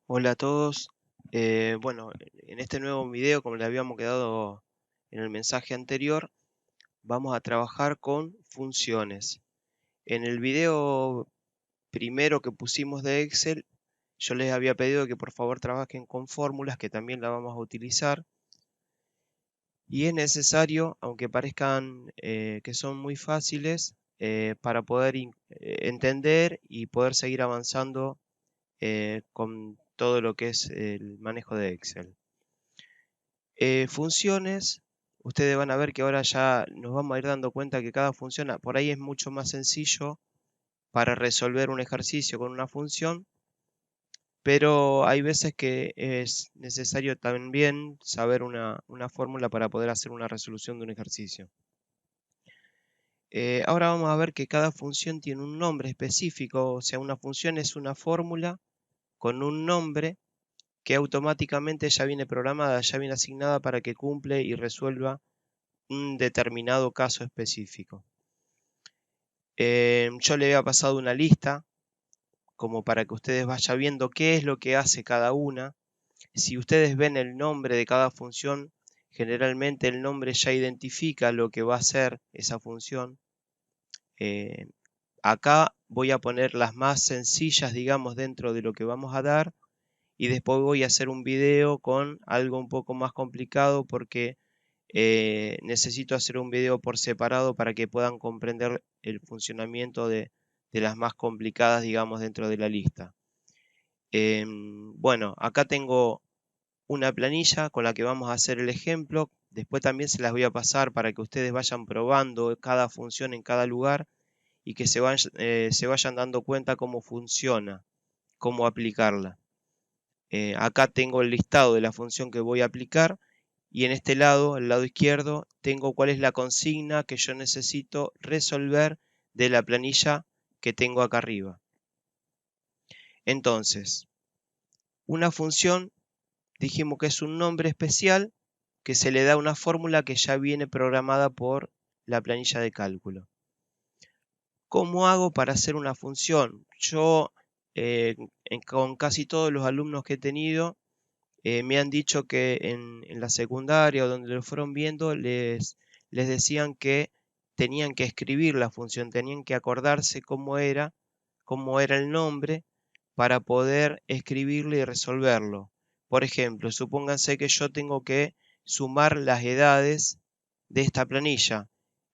Hola a todos. Bueno, en este nuevo video, como le habíamos quedado en el mensaje anterior, vamos a trabajar con funciones. En el video primero que pusimos de Excel, yo les había pedido que por favor trabajen con fórmulas, que también las vamos a utilizar. Y es necesario, aunque parezcan que son muy fáciles, para poder entender y poder seguir avanzando con todo lo que es el manejo de Excel. Funciones, ustedes van a ver que ahora ya nos vamos a ir dando cuenta que cada función, por ahí es mucho más sencillo para resolver un ejercicio con una función, pero hay veces que es necesario también saber una fórmula para poder hacer una resolución de un ejercicio. Ahora vamos a ver que cada función tiene un nombre específico, o sea, una función es una fórmula con un nombre que automáticamente ya viene programada, ya viene asignada para que cumple y resuelva un determinado caso específico. Yo le había pasado una lista como para que ustedes vayan viendo qué es lo que hace cada una. Si ustedes ven el nombre de cada función, generalmente el nombre ya identifica lo que va a hacer esa función. Eh, Acá voy a poner las más sencillas, digamos, dentro de lo que vamos a dar, y después voy a hacer un video con algo un poco más complicado porque necesito hacer un video por separado para que puedan comprender el funcionamiento de las más complicadas, digamos, dentro de la lista. Bueno, acá tengo una planilla con la que vamos a hacer el ejemplo. Después también se las voy a pasar para que ustedes vayan probando cada función en cada lugar y que se vayan dando cuenta cómo funciona, cómo aplicarla. Acá tengo el listado de la función que voy a aplicar y en este lado, el lado izquierdo, tengo cuál es la consigna que yo necesito resolver de la planilla que tengo acá arriba. Entonces, una función dijimos que es un nombre especial que se le da a una fórmula que ya viene programada por la planilla de cálculo. ¿Cómo hago para hacer una función? Yo, con casi todos los alumnos que he tenido, me han dicho que en la secundaria o donde lo fueron viendo, les decían que tenían que escribir la función, tenían que acordarse cómo era el nombre para poder escribirlo y resolverlo. Por ejemplo, supónganse que yo tengo que sumar las edades de esta planilla.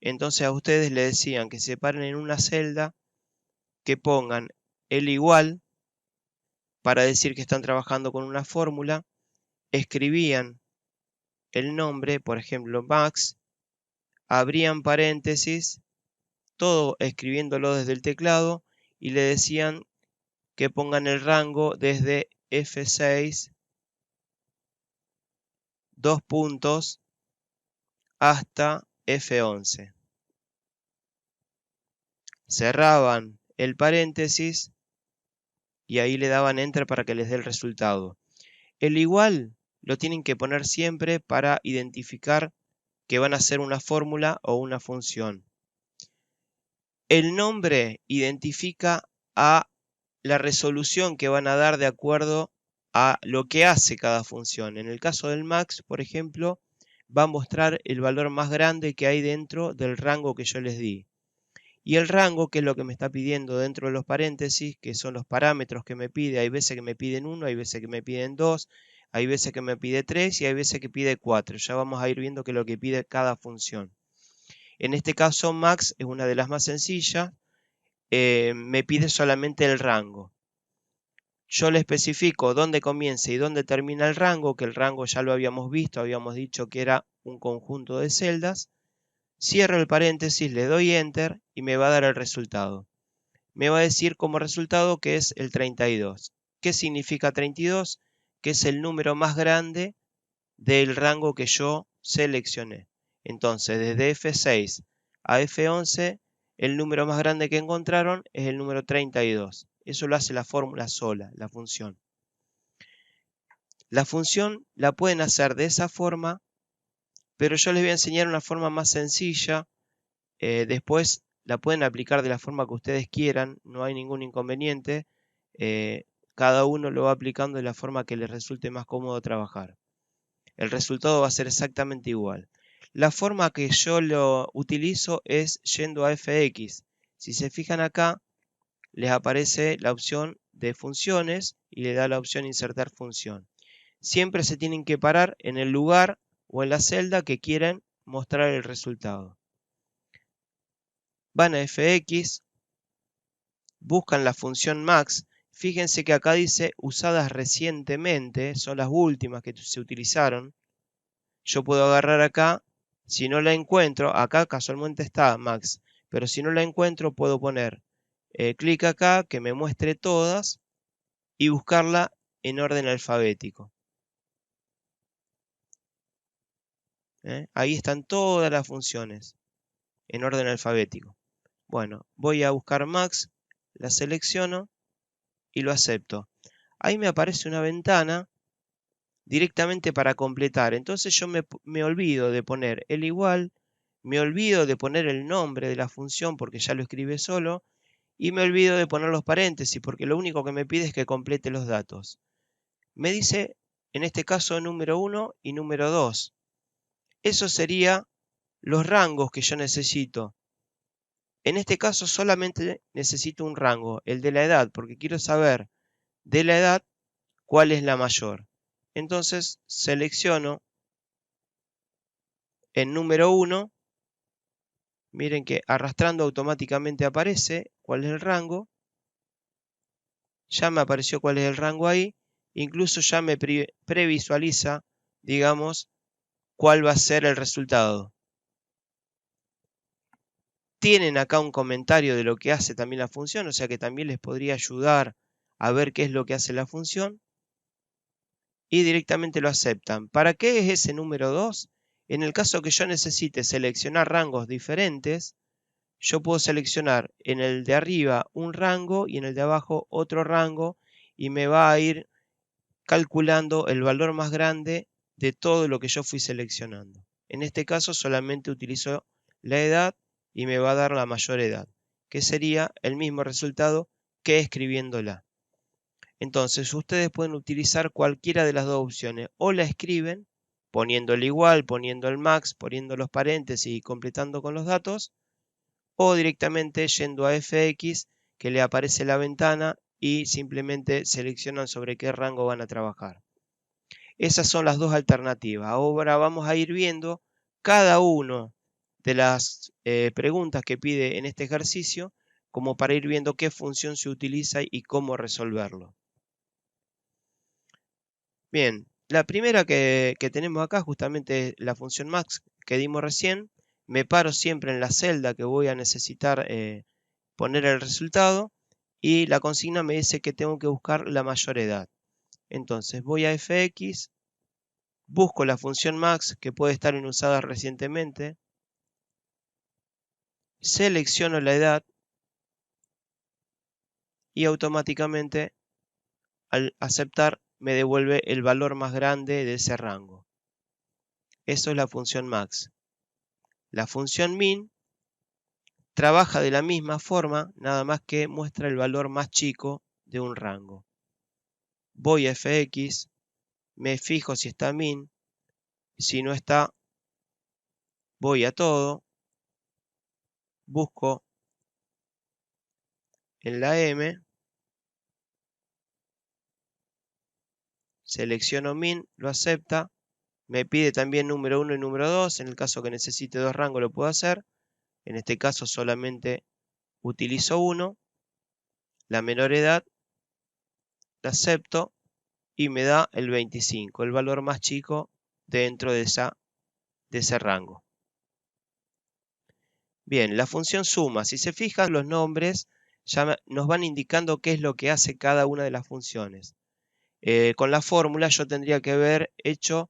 Entonces a ustedes les decían que separen en una celda, que pongan el igual para decir que están trabajando con una fórmula, escribían el nombre, por ejemplo, Max, abrían paréntesis, todo escribiéndolo desde el teclado y le decían que pongan el rango desde F6, dos puntos, hasta F11. Cerraban el paréntesis y ahí le daban enter para que les dé el resultado. El igual lo tienen que poner siempre para identificar que van a hacer una fórmula o una función. El nombre identifica a la resolución que van a dar de acuerdo a lo que hace cada función. En el caso del max, por ejemplo, va a mostrar el valor más grande que hay dentro del rango que yo les di. Y el rango, que es lo que me está pidiendo dentro de los paréntesis, que son los parámetros que me pide. Hay veces que me piden 1, hay veces que me piden 2, hay veces que me pide 3 y hay veces que pide 4. Ya vamos a ir viendo qué es lo que pide cada función. En este caso, max es una de las más sencillas. Me pide solamente el rango. Yo le especifico dónde comienza y dónde termina el rango, que el rango ya lo habíamos visto, habíamos dicho que era un conjunto de celdas. Cierro el paréntesis, le doy enter y me va a dar el resultado. Me va a decir como resultado que es el 32. ¿Qué significa 32? Que es el número más grande del rango que yo seleccioné. Entonces, desde F6 a F11, el número más grande que encontraron es el número 32. Eso lo hace la fórmula sola, la función. La función la pueden hacer de esa forma, pero yo les voy a enseñar una forma más sencilla. Después la pueden aplicar de la forma que ustedes quieran, no hay ningún inconveniente. cada uno lo va aplicando de la forma que les resulte más cómodo trabajar. El resultado va a ser exactamente igual. La forma que yo lo utilizo es yendo a fx. Si se fijan acá, les aparece la opción de funciones y le da la opción insertar función. Siempre se tienen que parar en el lugar o en la celda que quieren mostrar el resultado. Van a fx, buscan la función max. Fíjense que acá dice usadas recientemente, son las últimas que se utilizaron. Yo puedo agarrar acá, si no la encuentro, acá casualmente está max, pero si no la encuentro puedo poner clic acá que me muestre todas y buscarla en orden alfabético. Ahí están todas las funciones en orden alfabético. Bueno, voy a buscar max, la selecciono y lo acepto. Ahí me aparece una ventana directamente para completar. Entonces yo me olvido de poner el igual, me olvido de poner el nombre de la función porque ya lo escribe solo y me olvido de poner los paréntesis porque lo único que me pide es que complete los datos. Me dice, en este caso, número 1 y número 2. Eso sería los rangos que yo necesito. En este caso solamente necesito un rango, el de la edad, porque quiero saber de la edad cuál es la mayor. Entonces selecciono el número 1. Miren que arrastrando automáticamente aparece cuál es el rango. Ya me apareció cuál es el rango ahí. Incluso ya me previsualiza, digamos, cuál va a ser el resultado. Tienen acá un comentario de lo que hace también la función, o sea que también les podría ayudar a ver qué es lo que hace la función. Y directamente lo aceptan. ¿Para qué es ese número 2? En el caso que yo necesite seleccionar rangos diferentes, yo puedo seleccionar en el de arriba un rango y en el de abajo otro rango y me va a ir calculando el valor más grande de todo lo que yo fui seleccionando. En este caso solamente utilizo la edad y me va a dar la mayor edad, que sería el mismo resultado que escribiéndola. Entonces ustedes pueden utilizar cualquiera de las dos opciones, o la escriben poniendo el igual, poniendo el max, poniendo los paréntesis y completando con los datos, o directamente yendo a fx que le aparece la ventana y simplemente seleccionan sobre qué rango van a trabajar. Esas son las dos alternativas. Ahora vamos a ir viendo cada una de las preguntas que pide en este ejercicio como para ir viendo qué función se utiliza y cómo resolverlo. Bien, la primera que tenemos acá justamente la función max que dimos recién. Me paro siempre en la celda que voy a necesitar poner el resultado y la consigna me dice que tengo que buscar la mayor edad. Entonces voy a fx, busco la función max que puede estar en usadas recientemente, selecciono la edad y automáticamente al aceptar me devuelve el valor más grande de ese rango. Eso es la función max. La función min trabaja de la misma forma, nada más que muestra el valor más chico de un rango. Voy a fx, me fijo si está min, si no está, voy a todo, busco en la M, selecciono min, lo acepta, me pide también número 1 y número 2, en el caso que necesite dos rangos lo puedo hacer, en este caso solamente utilizo uno, la menor edad, la acepto y me da el 25, el valor más chico dentro de ese rango. Bien, la función suma, si se fijan los nombres ya nos van indicando qué es lo que hace cada una de las funciones. Con la fórmula yo tendría que haber hecho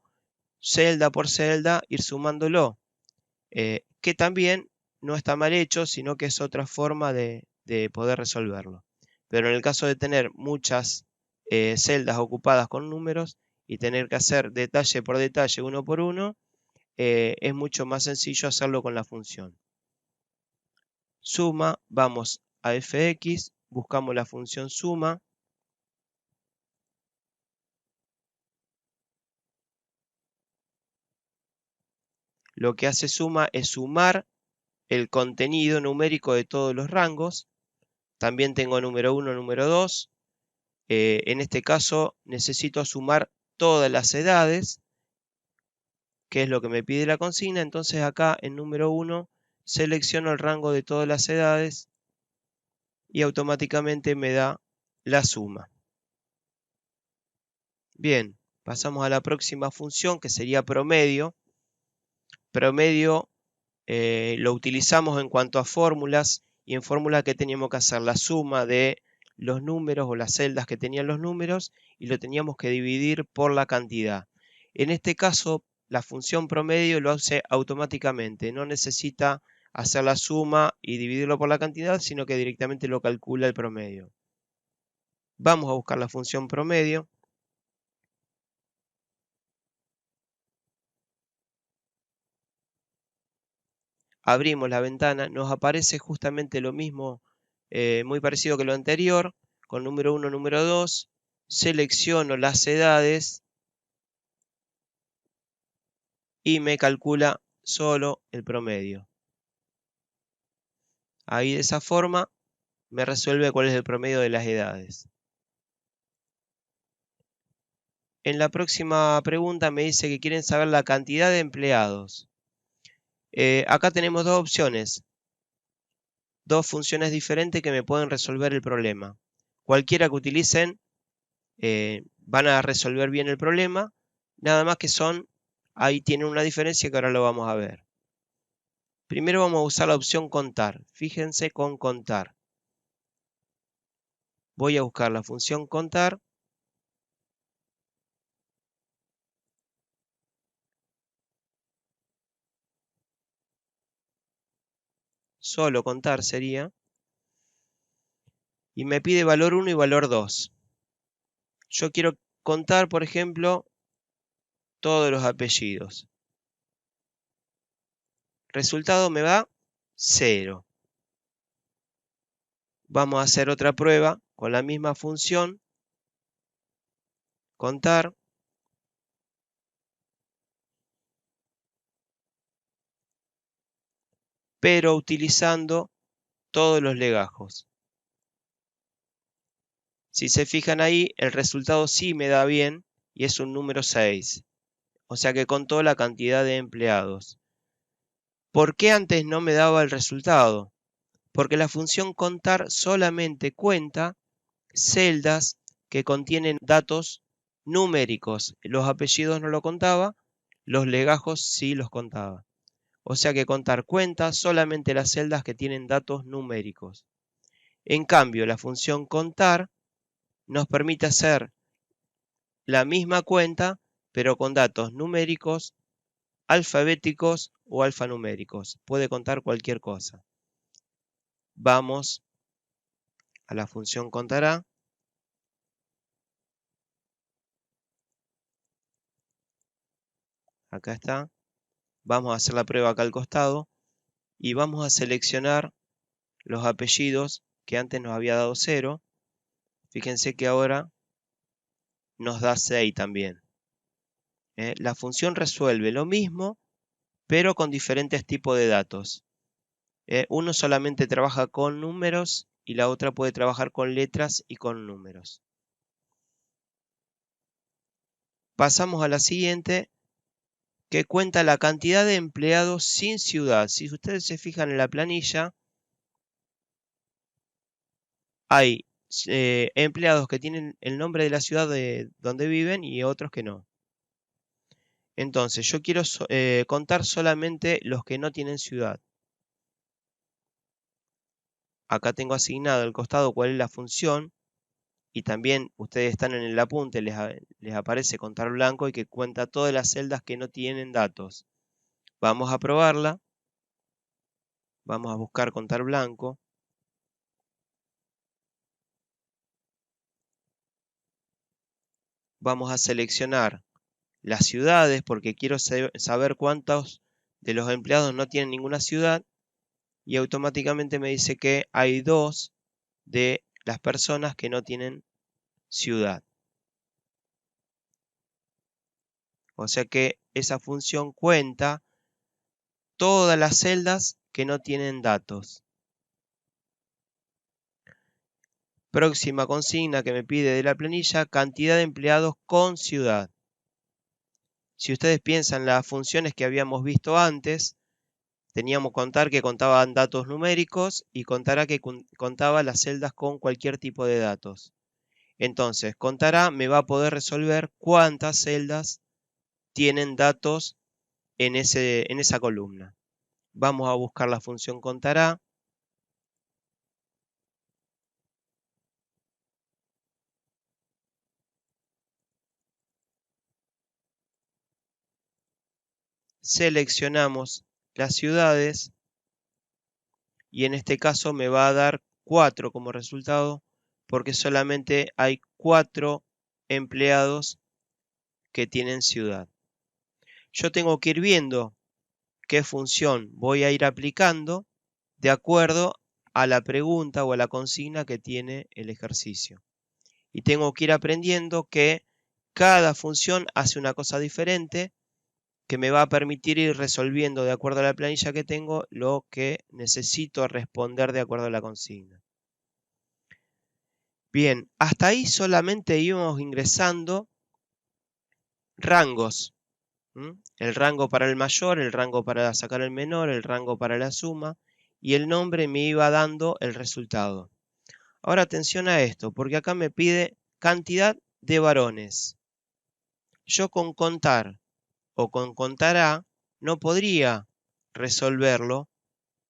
celda por celda, ir sumándolo, que también no está mal hecho, sino que es otra forma de poder resolverlo. Pero en el caso de tener muchas celdas ocupadas con números y tener que hacer detalle por detalle, uno por uno, es mucho más sencillo hacerlo con la función. Suma, vamos a fx, buscamos la función suma, lo que hace suma es sumar el contenido numérico de todos los rangos. También tengo número 1, número 2. En este caso necesito sumar todas las edades, que es lo que me pide la consigna. Entonces acá en número 1 selecciono el rango de todas las edades y automáticamente me da la suma. Bien, pasamos a la próxima función, que sería promedio. Promedio lo utilizamos en cuanto a fórmulas, y en fórmula que teníamos que hacer la suma de los números o las celdas que tenían los números y lo teníamos que dividir por la cantidad. En este caso, la función promedio lo hace automáticamente, no necesita hacer la suma y dividirlo por la cantidad, sino que directamente lo calcula el promedio. Vamos a buscar la función promedio. Abrimos la ventana, nos aparece justamente lo mismo, muy parecido que lo anterior, con número 1, número 2, selecciono las edades y me calcula solo el promedio. Ahí de esa forma me resuelve cuál es el promedio de las edades. En la próxima pregunta me dice que quieren saber la cantidad de empleados. Acá tenemos dos opciones, dos funciones diferentes que me pueden resolver el problema. Cualquiera que utilicen van a resolver bien el problema, nada más que ahí tienen una diferencia que ahora lo vamos a ver. Primero vamos a usar la opción contar, fíjense con contar. Voy a buscar la función contar. Solo contar sería. Y me pide valor 1 y valor 2. Yo quiero contar, por ejemplo, todos los apellidos. Resultado me da 0. Vamos a hacer otra prueba con la misma función, contar. Pero utilizando todos los legajos. Si se fijan ahí, el resultado sí me da bien y es un número 6. O sea que contó la cantidad de empleados. ¿Por qué antes no me daba el resultado? Porque la función contar solamente cuenta celdas que contienen datos numéricos. Los apellidos no lo contaba, los legajos sí los contaba. O sea que contar cuenta solamente las celdas que tienen datos numéricos. En cambio, la función contar nos permite hacer la misma cuenta, pero con datos numéricos, alfabéticos o alfanuméricos. Puede contar cualquier cosa. Vamos a la función contará. Acá está. Vamos a hacer la prueba acá al costado y vamos a seleccionar los apellidos que antes nos había dado 0. Fíjense que ahora nos da 6 también. La función resuelve lo mismo, pero con diferentes tipos de datos. Uno solamente trabaja con números y la otra puede trabajar con letras y con números. Pasamos a la siguiente, que cuenta la cantidad de empleados sin ciudad. Si ustedes se fijan en la planilla, hay empleados que tienen el nombre de la ciudad de donde viven y otros que no. Entonces, yo quiero contar solamente los que no tienen ciudad. Acá tengo asignado al costado cuál es la función. Y también ustedes están en el apunte, les aparece contar blanco y que cuenta todas las celdas que no tienen datos. Vamos a probarla. Vamos a buscar contar blanco. Vamos a seleccionar las ciudades porque quiero saber cuántos de los empleados no tienen ninguna ciudad. Y automáticamente me dice que hay 2 de las personas que no tienen ciudad. O sea que esa función cuenta todas las celdas que no tienen datos. Próxima consigna que me pide de la planilla, cantidad de empleados con ciudad. Si ustedes piensan las funciones que habíamos visto antes, teníamos contar que contaban datos numéricos y contará que contaba las celdas con cualquier tipo de datos. Entonces, contará me va a poder resolver cuántas celdas tienen datos en esa columna. Vamos a buscar la función contará. Seleccionamos las ciudades y en este caso me va a dar 4 como resultado porque solamente hay 4 empleados que tienen ciudad. Yo tengo que ir viendo qué función voy a ir aplicando de acuerdo a la pregunta o a la consigna que tiene el ejercicio. Y tengo que ir aprendiendo que cada función hace una cosa diferente que me va a permitir ir resolviendo de acuerdo a la planilla que tengo lo que necesito responder de acuerdo a la consigna. Bien, hasta ahí solamente íbamos ingresando rangos. El rango para el mayor, el rango para sacar el menor, el rango para la suma y el nombre me iba dando el resultado. Ahora atención a esto, porque acá me pide cantidad de varones. Yo con contar o con contará no podría resolverlo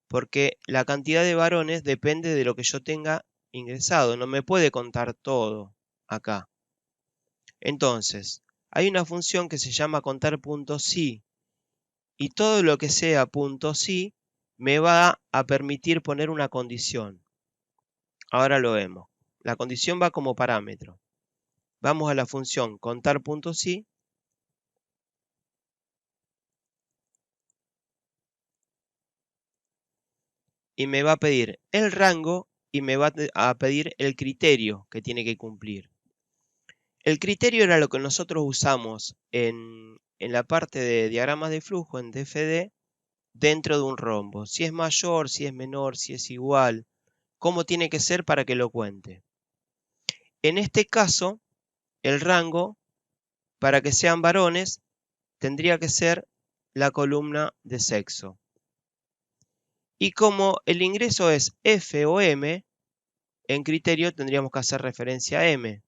porque la cantidad de varones depende de lo que yo tenga ingresado. No me puede contar todo acá. Entonces, hay una función que se llama contar.si y todo lo que sea .si me va a permitir poner una condición. Ahora lo vemos. La condición va como parámetro. Vamos a la función contar.si y me va a pedir el rango y me va a pedir el criterio que tiene que cumplir. El criterio era lo que nosotros usamos en la parte de diagramas de flujo en DFD dentro de un rombo. Si es mayor, si es menor, si es igual, cómo tiene que ser para que lo cuente. En este caso, el rango, para que sean varones, tendría que ser la columna de sexo. Y como el ingreso es F o M, en criterio tendríamos que hacer referencia a M,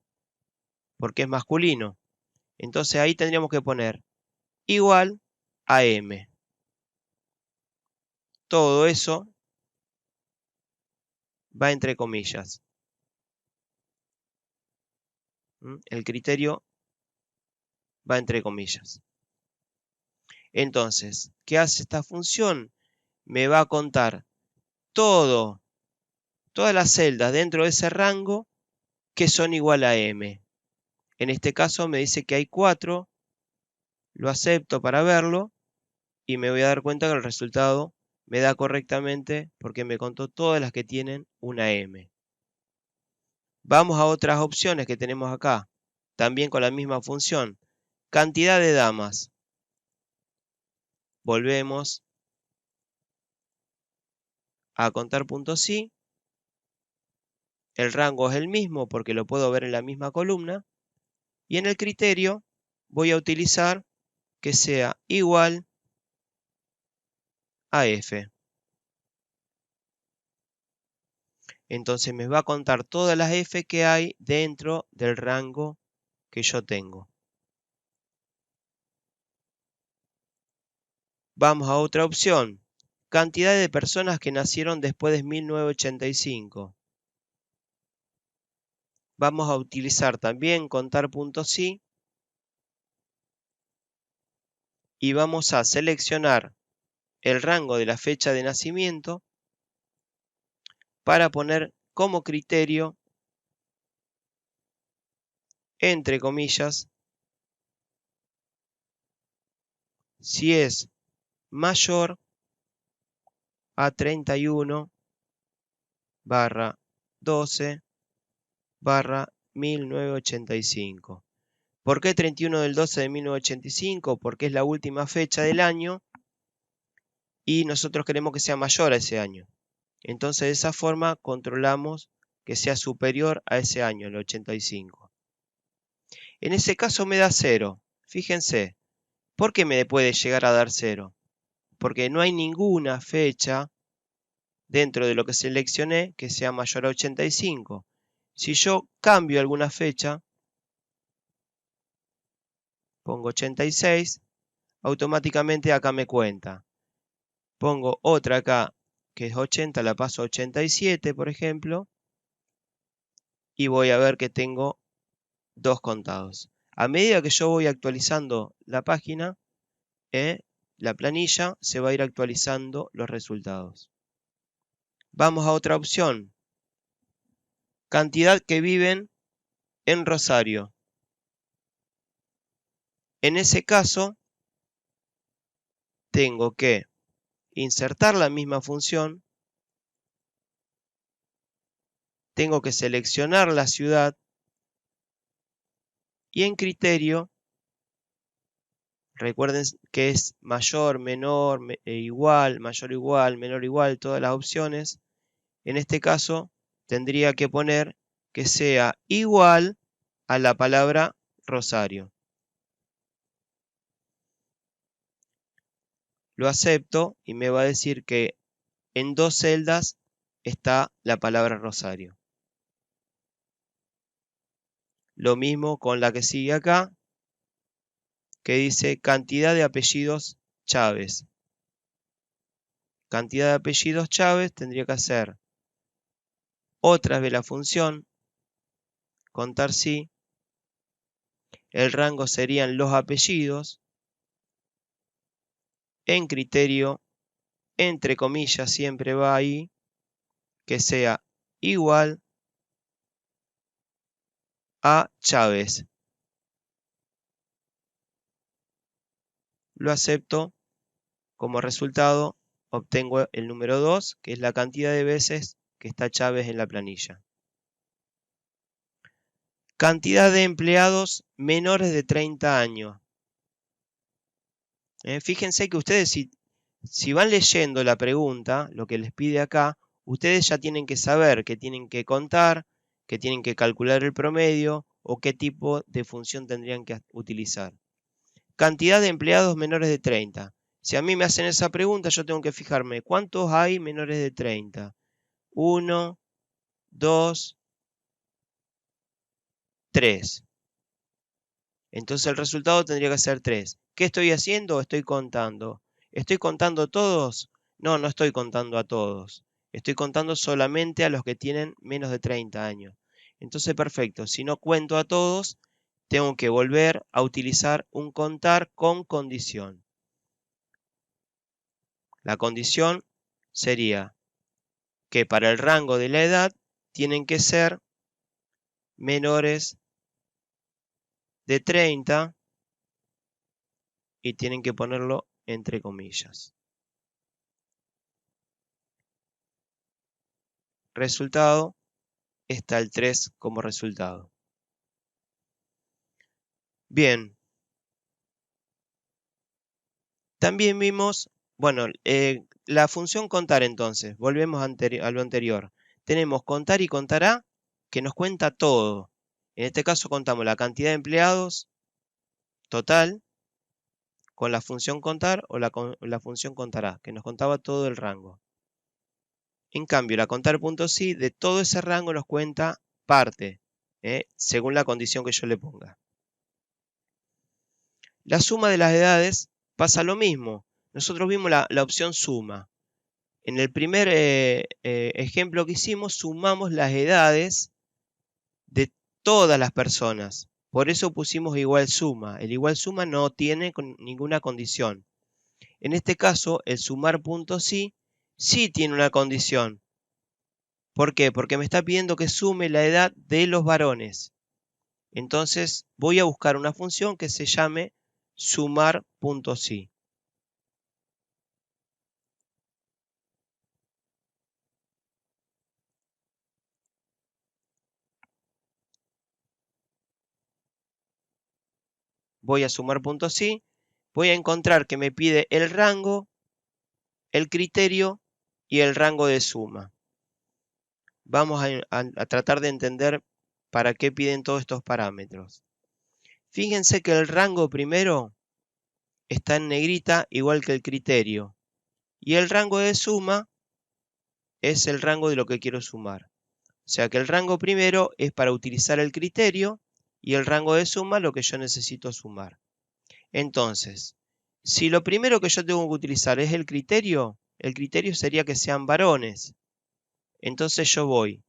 porque es masculino. Entonces ahí tendríamos que poner igual a M. Todo eso va entre comillas. El criterio va entre comillas. Entonces, ¿qué hace esta función? Me va a contar todas las celdas dentro de ese rango que son igual a M. En este caso me dice que hay 4, lo acepto para verlo y me voy a dar cuenta que el resultado me da correctamente porque me contó todas las que tienen una M. Vamos a otras opciones que tenemos acá, también con la misma función. Cantidad de damas. Volvemos a contar.si. El rango es el mismo porque lo puedo ver en la misma columna. Y en el criterio voy a utilizar que sea igual a F. Entonces me va a contar todas las F que hay dentro del rango que yo tengo. Vamos a otra opción. Cantidad de personas que nacieron después de 1985. Vamos a utilizar también contar.si y vamos a seleccionar el rango de la fecha de nacimiento para poner como criterio, entre comillas, si es mayor a 31/12/1985. ¿Por qué 31 del 12 de 1985? Porque es la última fecha del año y nosotros queremos que sea mayor a ese año. Entonces de esa forma controlamos que sea superior a ese año, el 85. En ese caso me da 0. Fíjense, ¿por qué me puede llegar a dar 0? Porque no hay ninguna fecha dentro de lo que seleccioné que sea mayor a 85. Si yo cambio alguna fecha, pongo 86, automáticamente acá me cuenta. Pongo otra acá que es 80, la paso a 87, por ejemplo, y voy a ver que tengo 2 contados. A medida que yo voy actualizando la página, la planilla, se va a ir actualizando los resultados. Vamos a otra opción. Cantidad que viven en Rosario. En ese caso, tengo que insertar la misma función, tengo que seleccionar la ciudad y en criterio, recuerden que es mayor, menor, igual, mayor, igual, menor, igual, todas las opciones. En este caso, tendría que poner que sea igual a la palabra Rosario. Lo acepto y me va a decir que en 2 celdas está la palabra Rosario. Lo mismo con la que sigue acá, que dice cantidad de apellidos Chávez. Cantidad de apellidos Chávez tendría que hacer otra vez la función, contar sí. El rango serían los apellidos. En criterio, entre comillas, siempre va ahí, que sea igual a Chávez. Lo acepto. Como resultado, obtengo el número 2, que es la cantidad de veces que está Chávez en la planilla. Cantidad de empleados menores de 30 años. Fíjense que ustedes si van leyendo la pregunta, lo que les pide acá, ustedes ya tienen que saber que tienen que contar, que tienen que calcular el promedio o qué tipo de función tendrían que utilizar. Cantidad de empleados menores de 30. Si a mí me hacen esa pregunta, yo tengo que fijarme cuántos hay menores de 30. 1, 2, 3. Entonces el resultado tendría que ser 3. ¿Qué estoy haciendo? Estoy contando. ¿Estoy contando todos? No, no estoy contando a todos. Estoy contando solamente a los que tienen menos de 30 años. Entonces, perfecto. Si no cuento a todos, tengo que volver a utilizar un contar con condición. La condición sería que para el rango de la edad tienen que ser menores de 30 y tienen que ponerlo entre comillas. Resultado, está el 3 como resultado. Bien. También vimos, bueno, la función contar entonces, volvemos a lo anterior. Tenemos contar y contará, que nos cuenta todo. En este caso contamos la cantidad de empleados total con la función contar o la función contará, que nos contaba todo el rango. En cambio, la contar.sí de todo ese rango nos cuenta parte, según la condición que yo le ponga. La suma de las edades pasa lo mismo. Nosotros vimos la opción suma. En el primer ejemplo que hicimos, sumamos las edades de todas las personas. Por eso pusimos igual suma. El igual suma no tiene ninguna condición. En este caso, el sumar.sí sí tiene una condición. ¿Por qué? Porque me está pidiendo que sume la edad de los varones. Entonces voy a buscar una función que se llame sumar.sí. Voy a sumar.sí, voy a encontrar que me pide el rango el criterio y el rango de suma. Vamos a tratar de entender para qué piden todos estos parámetros. Fíjense que el rango primero está en negrita, igual que el criterio. Y el rango de suma es el rango de lo que quiero sumar. O sea que el rango primero es para utilizar el criterio y el rango de suma lo que yo necesito sumar. Entonces, si lo primero que yo tengo que utilizar es el criterio sería que sean varones. Entonces yo voy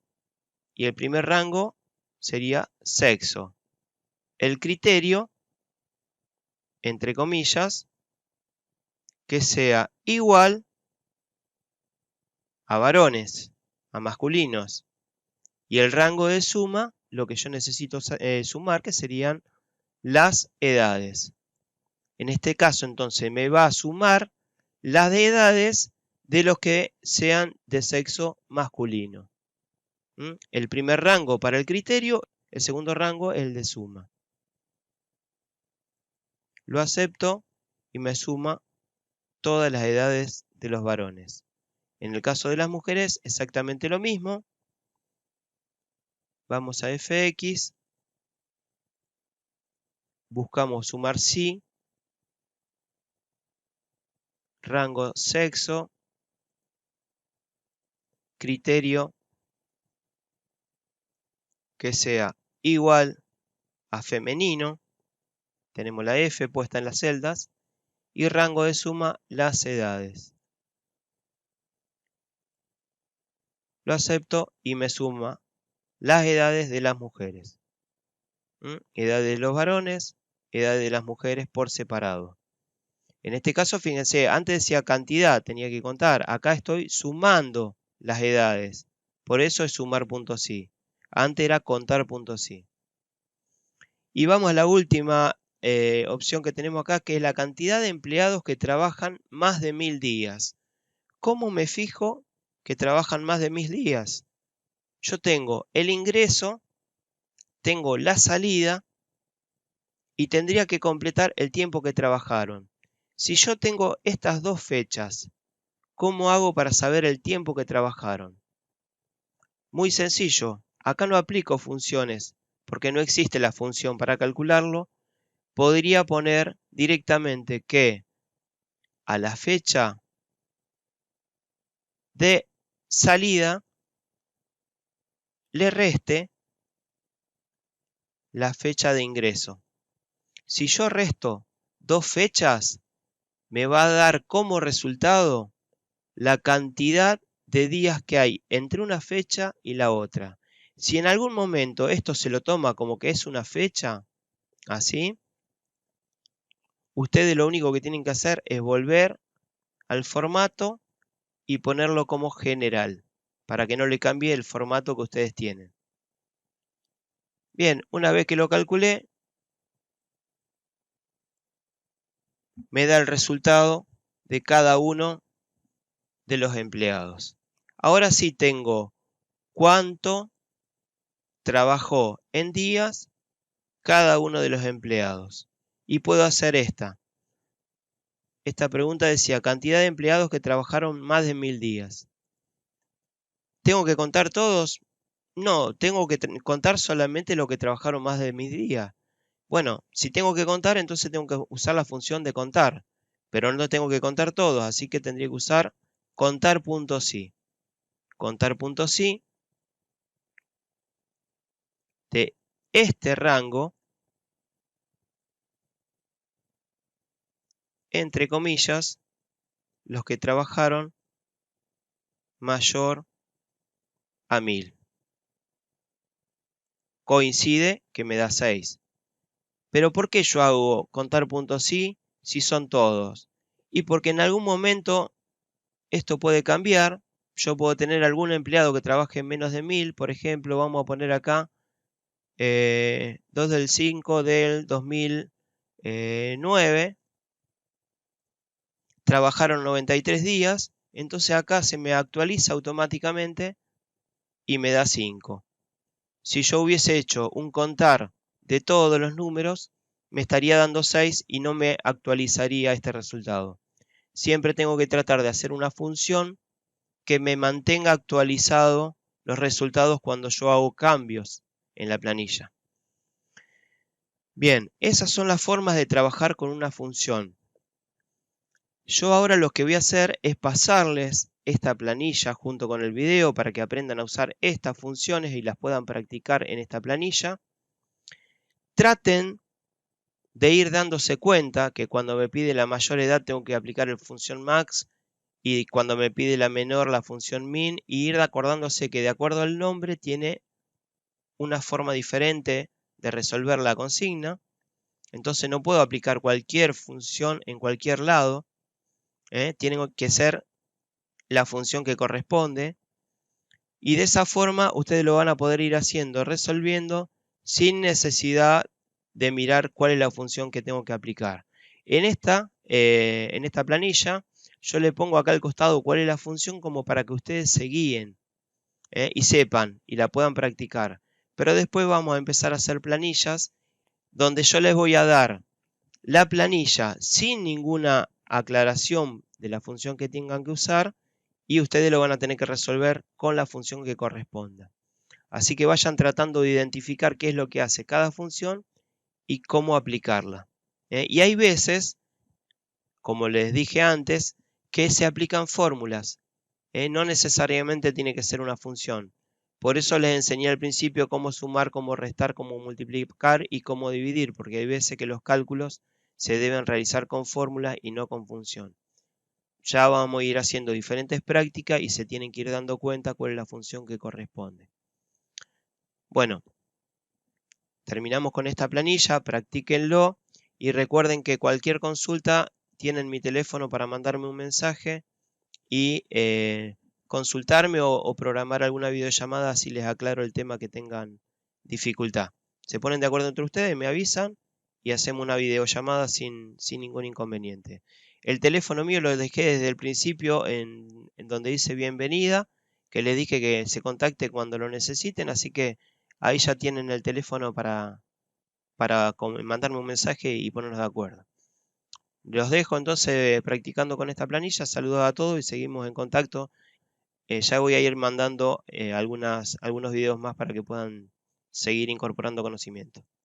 y el primer rango sería sexo. El criterio, entre comillas, que sea igual a varones, a masculinos. Y el rango de suma, lo que yo necesito sumar, que serían las edades. En este caso, entonces, me va a sumar las de edades de los que sean de sexo masculino. El primer rango para el criterio, el segundo rango el de suma. Lo acepto y me suma todas las edades de los varones. En el caso de las mujeres, exactamente lo mismo. Vamos a fx, buscamos sumar sí, rango sexo, criterio que sea igual a femenino, tenemos la F puesta en las celdas, y rango de suma las edades. Lo acepto y me suma las edades de las mujeres. Edad de los varones, edad de las mujeres por separado. En este caso, fíjense, antes decía cantidad, tenía que contar. Acá estoy sumando las edades. Por eso es sumar punto sí. Antes era contar punto sí. Y vamos a la última opción que tenemos acá, que es la cantidad de empleados que trabajan más de 1000 días. ¿Cómo me fijo que trabajan más de 1000 días? Yo tengo el ingreso, tengo la salida y tendría que completar el tiempo que trabajaron. Si yo tengo estas dos fechas, ¿cómo hago para saber el tiempo que trabajaron? Muy sencillo, acá no aplico funciones, porque no existe la función para calcularlo. Podría poner directamente que a la fecha de salida le reste la fecha de ingreso. Si yo resto dos fechas, me va a dar como resultado la cantidad de días que hay entre una fecha y la otra. Si en algún momento esto se lo toma como que es una fecha, así, ustedes lo único que tienen que hacer es volver al formato y ponerlo como general, para que no le cambie el formato que ustedes tienen. Bien, una vez que lo calculé, me da el resultado de cada uno de los empleados. Ahora sí tengo cuánto trabajó en días cada uno de los empleados. Y puedo hacer esta. Esta pregunta decía, cantidad de empleados que trabajaron más de 1000 días. ¿Tengo que contar todos? No, tengo que contar solamente lo que trabajaron más de 1000 días. Bueno, si tengo que contar, entonces tengo que usar la función de contar. Pero no tengo que contar todos, así que tendría que usar contar.sí. Contar.sí de este rango, entre comillas, los que trabajaron mayor a 1000. Coincide que me da 6. Pero ¿por qué yo hago contar.sí si son todos? Y porque en algún momento esto puede cambiar. Yo puedo tener algún empleado que trabaje en menos de 1000, por ejemplo, vamos a poner acá 2 del 5 del 2009. Trabajaron 93 días, entonces acá se me actualiza automáticamente y me da 5. Si yo hubiese hecho un contar de todos los números, me estaría dando 6 y no me actualizaría este resultado. siempre tengo que tratar de hacer una función que me mantenga actualizado los resultados cuando yo hago cambios en la planilla. Bien, esas son las formas de trabajar con una función. Yo ahora lo que voy a hacer es pasarles esta planilla junto con el video para que aprendan a usar estas funciones y las puedan practicar en esta planilla. Traten de ir dándose cuenta que cuando me pide la mayor edad tengo que aplicar la función max y cuando me pide la menor la función min, y ir acordándose que de acuerdo al nombre tiene una forma diferente de resolver la consigna. Entonces no puedo aplicar cualquier función en cualquier lado. Tiene que ser la función que corresponde. Y de esa forma ustedes lo van a poder ir haciendo, resolviendo, sin necesidad de mirar cuál es la función que tengo que aplicar. En esta planilla, yo le pongo acá al costado cuál es la función como para que ustedes se guíen y sepan y la puedan practicar. Pero después vamos a empezar a hacer planillas donde yo les voy a dar la planilla sin ninguna aclaración de la función que tengan que usar y ustedes lo van a tener que resolver con la función que corresponda. Así que vayan tratando de identificar qué es lo que hace cada función y cómo aplicarla. Y hay veces, como les dije antes, que se aplican fórmulas. No necesariamente tiene que ser una función. Por eso les enseñé al principio cómo sumar, cómo restar, cómo multiplicar y cómo dividir, porque hay veces que los cálculos se deben realizar con fórmulas y no con función. Ya vamos a ir haciendo diferentes prácticas y se tienen que ir dando cuenta cuál es la función que corresponde. Bueno, terminamos con esta planilla, practíquenlo y recuerden que cualquier consulta tienen mi teléfono para mandarme un mensaje y consultarme o programar alguna videollamada si les aclaro el tema que tengan dificultad. Se ponen de acuerdo entre ustedes, me avisan y hacemos una videollamada sin ningún inconveniente. El teléfono mío lo dejé desde el principio en donde dice bienvenida, que les dije que se contacte cuando lo necesiten, así que ahí ya tienen el teléfono para mandarme un mensaje y ponernos de acuerdo. Los dejo entonces practicando con esta planilla. Saludos a todos y seguimos en contacto. Ya voy a ir mandando algunos videos más para que puedan seguir incorporando conocimiento.